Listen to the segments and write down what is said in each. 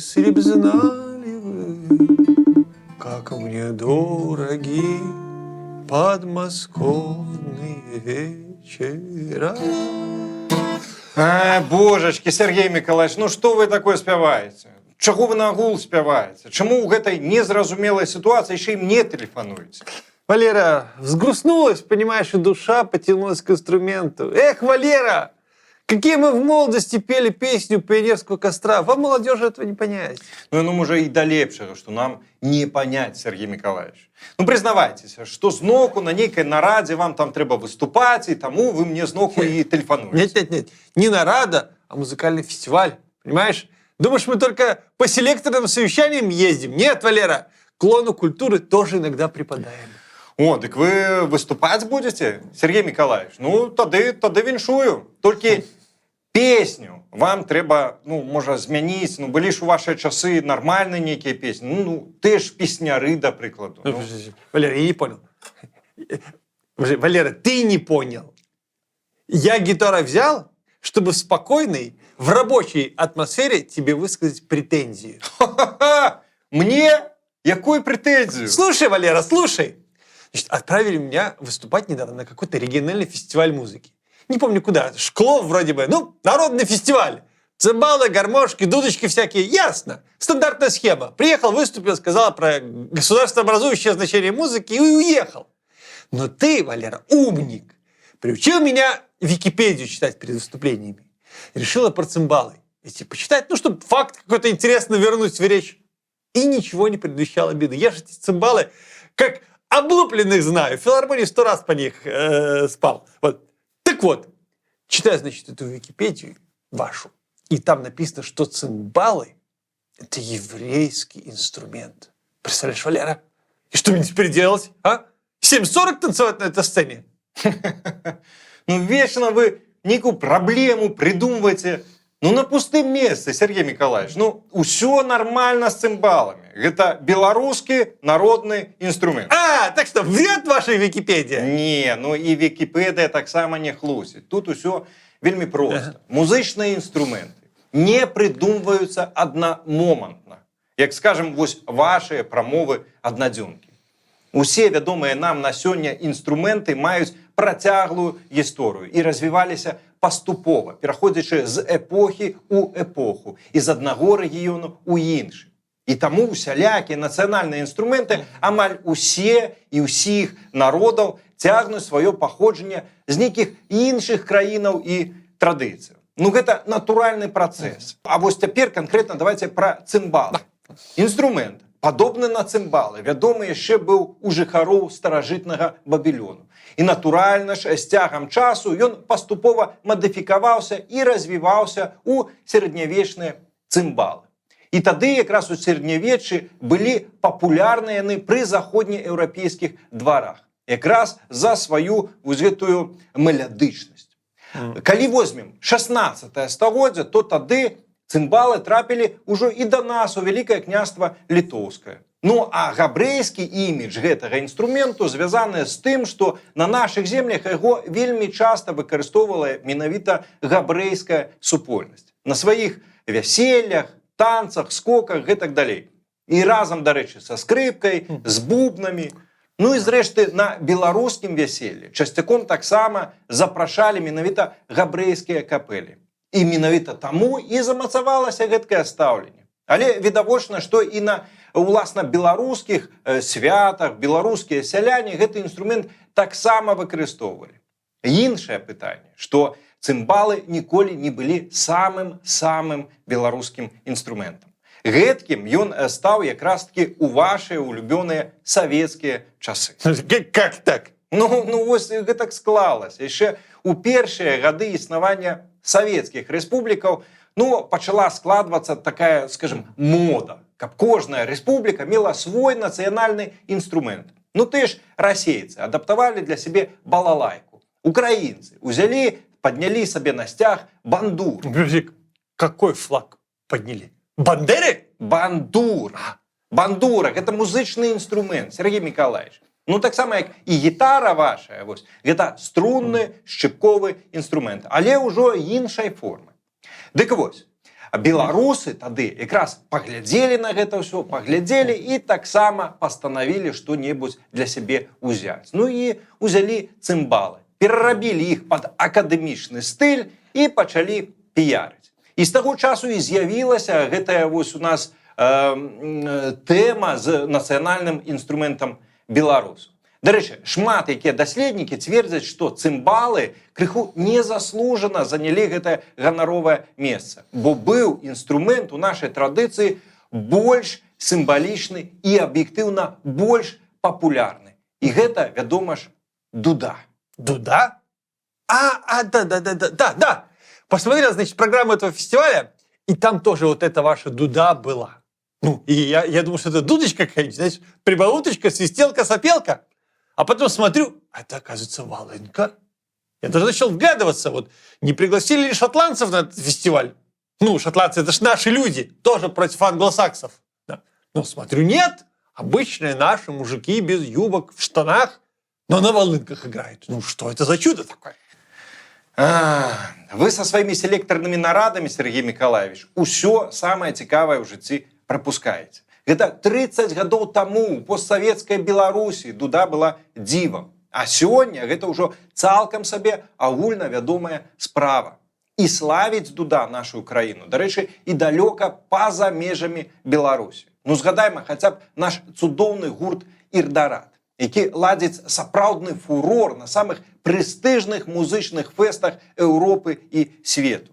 Если б знали вы, как мне дороги подмосковные вечера. Божечки, Сергей Миколаевич, ну што вы такое спяваеце? Чаго вы на гул спяваеце? Чаму ў гэтай незразумелай сітуацыі яшчэ і мне тэлефануеце? Валера, взгрустнулась, понимаешь, и душа потянулась к инструменту. Эх, Валера, какие мы в молодости пели песню пионерского костра. Вам, молодежи, этого не понять. Ну, може, і да лепшага, што нам не панять, Сергей Миколаевич. Ну, прызнавайцеся, што зноку на нейкай нарадзе вам там трэба выступаць, і таму вы мне зноку і тэлефануеце. Нет, не нарада, а музыкальный фестиваль, понимаешь? Думаешь, мы только по селекторным совещаниям ездим? Нет, Валера, к лону культуры тоже иногда припадаем. О, дык вы выступаць будете, Сергей Миколаевич? Ну, тады віншую. Толькі песню вам трэба, ну, можа, змяніць. Ну, былі ж у вашыя часы нармальныя нейкія песні. Ну, ты ж песняры, да прыкладу. Ну. Валера, я не понял. Валера, ты не понял. Я гитару взял, чтобы в спокойной, в рабочей атмосфере тебе высказать претензию. Ха-ха-ха! Мне? Якую претензию? Слушай, Валера, слушай. Значит, отправили меня выступать недавно на какой-то региональный фестиваль музыки. Не помню куда. Шклов вроде бы. Ну, народный фестиваль. Цимбалы, гармошки, дудочки всякие. Ясно. Стандартная схема. Приехал, выступил, сказал про государствообразующее значение музыки и уехал. Но ты, Валера, умник. Приучил меня Википедию читать перед выступлениями. Решила про цимбалы эти почитать, ну, чтобы факт какой-то интересный вернуть в речь. И ничего не предвещало беды. Я же эти цимбалы как облупленных знаю. В филармонии 100 раз по них спал. Вот. Так вот, читаю, значит, эту Википедию вашу, и там написано, что цимбалы – это еврейский инструмент. Представляешь, Валера? И что мне теперь делать, а? 7:40 танцевать на этой сцене? Ну, вечно вы некую проблему придумываете. Ну, на пустым месцы, Сергей Миколаевич. Ну, усё нормально с цимбалами. Это белорусский народный инструмент. А, так что врет ваша Википедия? Не, ну и Википедия так само не хлусит. Тут усё вельми просто. Музычные инструменты не придумываются одномомантно. Як, скажем, вось ваши прамовы аднадзёнкі. Усе вядомыя нам на сёння інструменты маюць працяглую гісторыю і развіваліся паступова, пераходзячы з эпохі ў эпоху і з аднаго рэгіёну ў іншы. І таму усялякія нацыянальныя інструменты амаль усе і ўсіх народаў цягнуць сваё паходжанне з нейкіх іншых краінаў і традыцыяў. Ну, гэта натуральны працэс. А вось цяпер канкрэтна давайце пра цымбалы. Інструмент, падобны на цымбалы, вядомы яшчэ быў у жыхароў старажытнага Вавілону. І натуральна ж, з цягам часу ён паступова мадыфікаваўся і развіваўся ў сярэднявечныя цымбалы. І тады якраз у сярэднявеччы былі папулярныя яны пры заходнееўрапейскіх дварах. Якраз за сваю гэтую мелодычнасць. Калі возьмем 16 стагоддзя, то тады цымбалы трапілі ўжо і да нас у Вялікае княства Літоўскае. Ну, а габрэйскі імідж гэтага інструменту звязаны з тым, што на нашых землях яго вельмі часта выкарыстоўвала менавіта габрэйская супольнасць. На сваіх вяселлях, танцах, скоках, гэтак далей. І разам, дарэчы, са скрыпкай, з бубнамі. Ну і зрэшты, на беларускім вяселлі часцяком таксама запрашалі менавіта габрэйскія капэлі. І менавіта таму і замацавалася гэткае стаўленне. Але відавочна, што і на уласна беларускіх святах, беларускія сяляне гэты інструмент таксама выкарыстоўвалі. Іншае пытанне, што цымбалы ніколі не былі самым беларускім інструментам. Гэткім ён стаў якраз-такі у вашыя улюбёныя савецкія часы. Как так? Ну вось гэтак склалася. Яшчэ у першыя гады існавання савецкіх рэспублікаў пачала складвацца такая, скажем, мода, каб кожная рэспубліка мела свой нацыянальны інструмент. Ну ты ж расейцы адаптавалі для сябе балалайку. Украінцы узялі, паднялі сабе на сцяг бандур. Какой флаг подняли? Бандеры? Бандура. Бандура – гэта музычны інструмент, Сергей Миколаевич. Ну, так само, як і гітара ваша, вось, гэта струнны, шчыпковы інструмент, але ўжо іншай формы. Дык вось, А беларусы тады якраз паглядзелі на гэта ўсё, паглядзелі і таксама пастанавілі што-небудзь для сябе ўзяць. Ну і ўзялі цымбалы, перарабілі іх пад акадэмічны стыль і пачалі піярыць. І з таго часу і з'явілася гэтая вось у нас тэма з нацыянальным інструментам беларусаў. Дарэчы, шмат якія даследнікі цвердзяць, што цымбалы крыху незаслужана занялі гэтае ганаровае месца, бо быў інструмент у нашай традыцыі больш сімвалічны і аб'ектыўна больш папулярны. І гэта, вядома ж, дуда. Дуда? Да. Посмотрел, значит, программу этого фестиваля, и там тоже вот эта ваша дуда была. Ну, и я думал, что это дудочка какая-нибудь, знаешь, прибауточка, свистелка, сопелка. А потом смотрю, это, оказывается, волынка. Я даже начал вглядываться, вот, не пригласили ли шотландцев на этот фестиваль? Ну, шотландцы, это ж наши люди, тоже против англосаксов. Да. Но смотрю, нет, обычные наши мужики без юбок, в штанах, но на волынках играют. Ну, что это за чудо такое? Вы со сваімі селектарнымі нарадамі, Сергей Миколаевич, усё самае цікавае ў жыцці прапускаеце. Гэта 30 гадоў таму у постсавецкай Беларусі дуда была дзівам. А сёння гэта ўжо цалкам сабе агульнавядомая справа. І славіць дуда нашу краіну, дарэчы, і далёка па-за межамі Беларусі. Ну, згадайма хаця б наш цудоўны гурт «Ірдарат», які ладзіць сапраўдны фурор на самых прэстыжных музычных фэстах Еўропы і свету.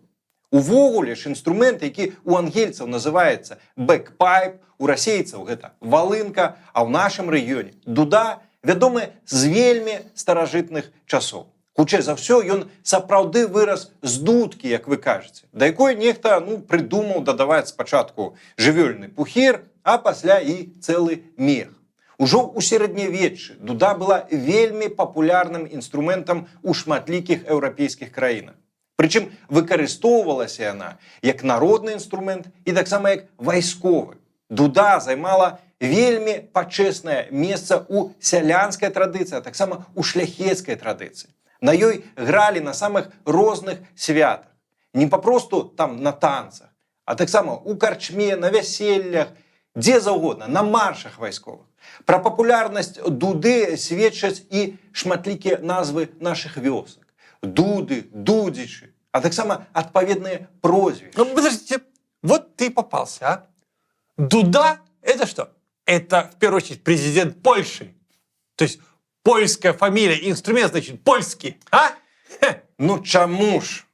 Увогуле ж інструмент, які у ангельцаў называецца бэкпайп, у расейцаў гэта валынка, а ў нашым рэгіёне дуда вядомы з вельмі старажытных часоў. Хутчэй за ўсё, ён сапраўды вырас з дудкі, як вы кажаце, да якой нехта прыдумаў дадаваць спачатку жывёльны пухір, а пасля і цэлы мех. Ужо ў сярэднявеччы дуда была вельмі папулярным інструментам у шматлікіх еўрапейскіх краінах. Прычым выкарыстоўвалася яна як народны інструмент і таксама як вайсковы. Дуда займала вельмі пачэснае месца ў сялянскай традыцыі, а таксама ў шляхецкай традыцыі. На ёй гралі на самых розных святах. Не папросту там на танцах, а таксама ў карчме, на вяселлях, дзе заўгодна, на маршах вайсковых. Пра папулярнасць дуды сведчаць і шматлікія назвы нашых вёсак. Дуды, дудзічы, а таксама адпаведныя прозвішчы. Ну, подождите, вот ты попался, а? Дуда – это что? Это, в первую очередь, президент Польши. То есть, польская фамилия, инструмент, значит, польский, а? Ну, чаму ж?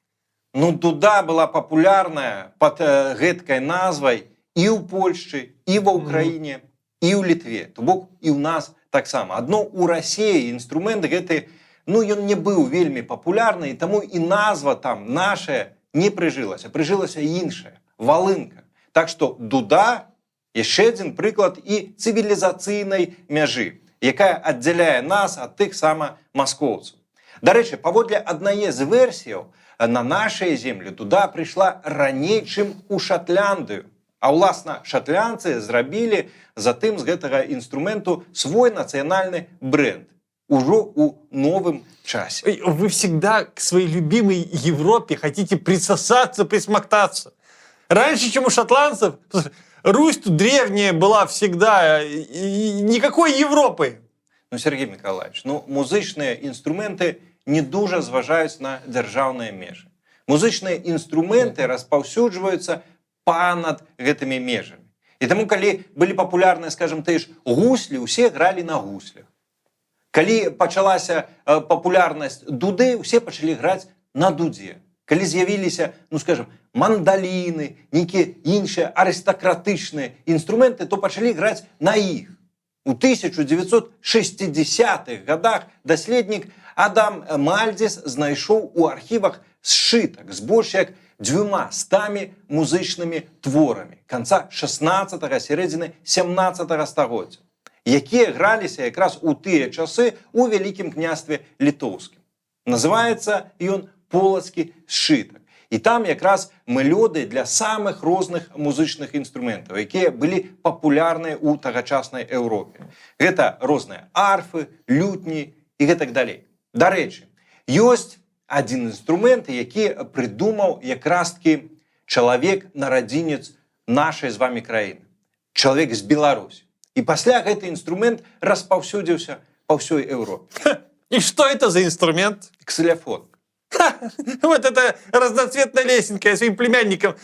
Ну, дуда была папулярная под гэткай назвай і ў Польшчы, і ва Ўкраіне, і ў Літве. То бок і ў нас таксама. Адно ў Расіі інструмент гэты, ён не быў вельмі папулярны, і таму і назва там нашая не прыжылася. Прыжылася іншая – валынка. Так што дуда – яшчэ адзін прыклад і цывілізацыйнай мяжы, якая аддзяляе нас ад тых сама маскоўцаў. Дарэчы, паводле аднае з версіяў, на нашыя землі дуда прыйшла раней, чым у Шатландыю. А ўласна, шатландцы зрабілі затым з гэтага інструменту свой нацыянальны бренд. Ужо у новым часе. Вы всегда к своей любимой Европе хотите присосаться, присмоктаться. Раньше, чем у шотландцев, Русь тут древняя была всегда, и никакой Европы. Ну, Сергей Миколаевич, музычныя інструменты не дуже зважаюць на дзяржаўныя межы. Музычныя інструменты распаўсюджваюцца панад гэтымі межамі. І таму, калі былі папулярныя, скажем, тыя ж гуслі, усе гралі на гуслях. Калі пачалася папулярнасць дуды, усе пачалі граць на дудзе. Калі з'явіліся, скажем, мандаліны, нейкія іншыя арыстакратычныя інструменты, то пачалі граць на іх. У 1960-х годах даследнік Адам Мальдзіс знайшоў у архівах сшытак з больш як 200 музычнымі творамі канца 16-го, сярэдзіны 17-го стагоддзя, якія граліся якраз у тыя часы у Вялікім княстве літоўскім. Называецца ён полацкі сшытак. І там якраз мелодыі для самых розных музычных інструментаў, якія былі папулярныя ў тагачаснай Еўропе. Гэта розныя арфы, лютні і гэтак далей. Дарэчы, ёсць адзін інструмент, які прыдумаў якраз-такі чалавек нарадзінец нашай з вами краіны, чалавек з Беларусі. І пасля гэты інструмент распаўсюдзіўся па ўсёй Еўропе. И что это за инструмент? Ксилофон. Вот это разноцветная лесенка я своим племянникам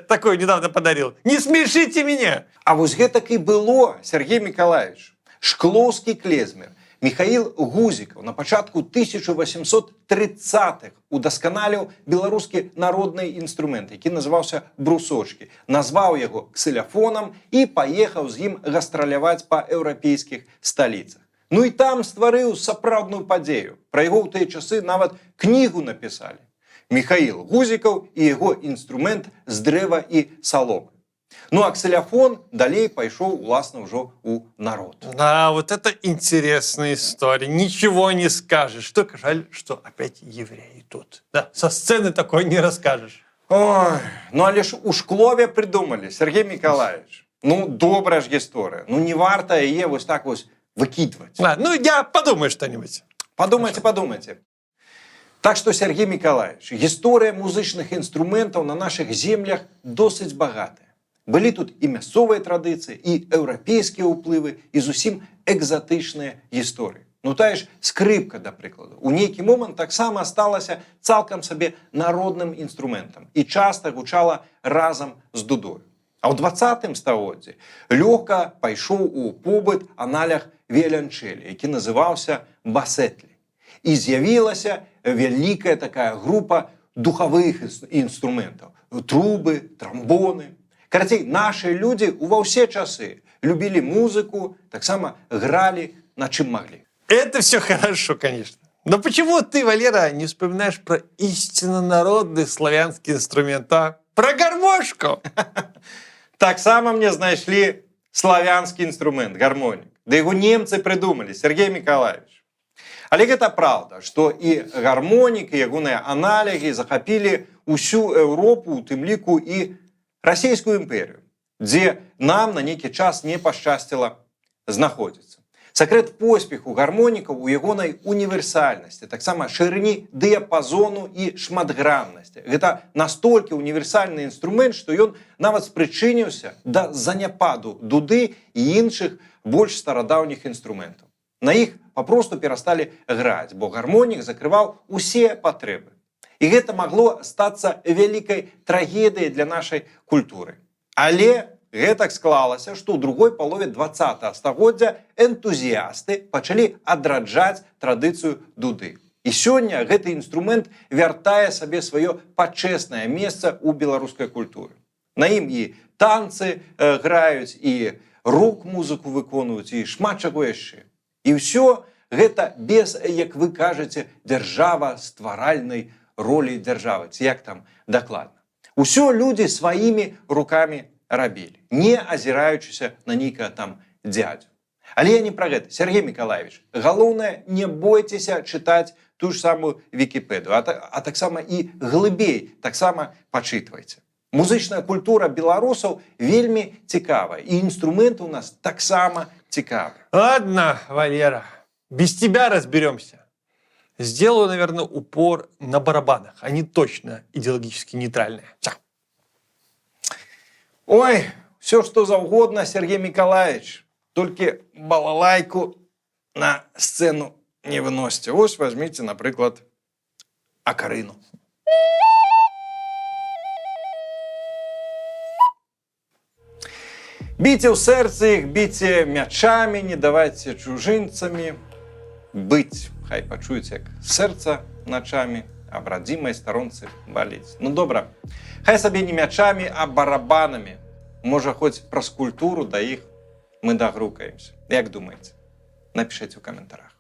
такой недавно подарил. Не смешите меня! А вось гэтак і было, Сергей Миколаевич. Шклоўскі клезмер Михаил Гузікаў на пачатку 1830-х удасканаліў беларускі народны інструмент, які называўся брусочки, назваў яго ксилофонам і паехаў з ім гастраляваць па еўрапейскіх сталіцах. Ну і там стварыў сапраўдную падзею. Пра яго ў тыя часы нават кнігу напісалі. Михаил Гузікаў і яго інструмент з дрэва і саломы. Ну а ксилофон далей пайшоў, уласна, ўжо у народ. А вот это интересная история. Ничего не скажешь. Только жаль, что опять евреи тут. Да, со сцены такой не расскажешь. Ой, ну але ж у Шклове придумали, Сергей Миколаевич. Ну, добрая ж гісторыя. Ну, не варта яе вось так вось выкидывать. Ну, я подумаю что-нибудь. Подумайте. Так что, Сергей Миколаевич, гісторыя музычных інструментаў на наших землях досыць багатая. Былі тут і мясцовыя традыцыі, і еўрапейскія ўплывы, і зусім экзатычныя гісторыі. Ну, тая ж скрыпка, да прыкладу, у нейкі момант таксама сталася цалкам сабе народным інструментам і часта гучала разам з дудою. А ў 20 стагоддзі лёгка пайшоў у побыт аналях віяланчэлі, які называўся басетлі. І з'явілася вялікая такая група духавых інструментаў. Трубы, трамбоны. Карацей, наши люди ува ўсе часы любили музыку, таксама грали на чым могли. Это все хорошо, конечно. Но почему ты, Валера, не вспоминаешь про истинно народный славянский инструмент, а? Про гармошку! Так само мне знайшлі славянскі інструмент, гармонік. Да яго немцы придумали, Сергей Миколаевич. Але гэта правда, што і гармонік, і ягоныя аналігі захапілі ўсю Еўропу, у тым ліку і Расійскую імперію, дзе нам на нейкі час не пашчасціла знаходзіцца. Сакрэт поспеху гармонікаў у ягонай універсальнасці, таксама шырыні дыяпазону і шматграннасці. Гэта настолькі універсальны інструмент, што ён нават спрычыніўся да заняпаду дуды і іншых больш старадаўніх інструментаў. На іх папросту перасталі граць, бо гармонік закрываў усе патрэбы. І гэта магло стацца вялікай трагедыяй для нашай культуры. Але гэтак склалася, што ў другой палове 20 стагоддзя энтузіясты пачалі адраджаць традыцыю дуды. І сёння гэты інструмент вяртае сабе сваё пачэснае месца ў беларускай культуры. На ім і танцы граюць, і рок-музыку выконваюць, і шмат чаго яшчэ. І ўсё гэта без, як вы кажаце, дзяржава-стваральнай ролі дзяржавы, ці як там дакладна. Усё людзі сваімі рукамі рабілі, не азіраючыся на нейкага там дзядзю. Але я не пра гэта. Сергей Миколаевич, галоўнае, не бойцеся чытаць ту ж самую Вікіпедыю, а таксама і глыбей таксама пачытвайце. Музычная культура беларусаў вельмі цікавая, і інструменты у нас таксама цікавыя. Ладно, Валера, без тебя разберемся. Сделаю, наверное, упор на барабанах. Они точно идеологически нейтральные. Всё. Ой, все что заўгодна, Сергей Миколаевич. Только балалайку на сцену не выносите. Ось возьмите, например, акарину. Біце ў сэрцы іх, біце мячамі, не давайце чужынцамі. Быць, хай пачуюць, як сэрца начамі, а в радзімай старонцы баліць. Ну добра, хай сабе не мячамі, а барабанамі. Можа, хоць праз культуру да іх мы дагрукаемся. Як думаеце? Напішыце ў каментарах.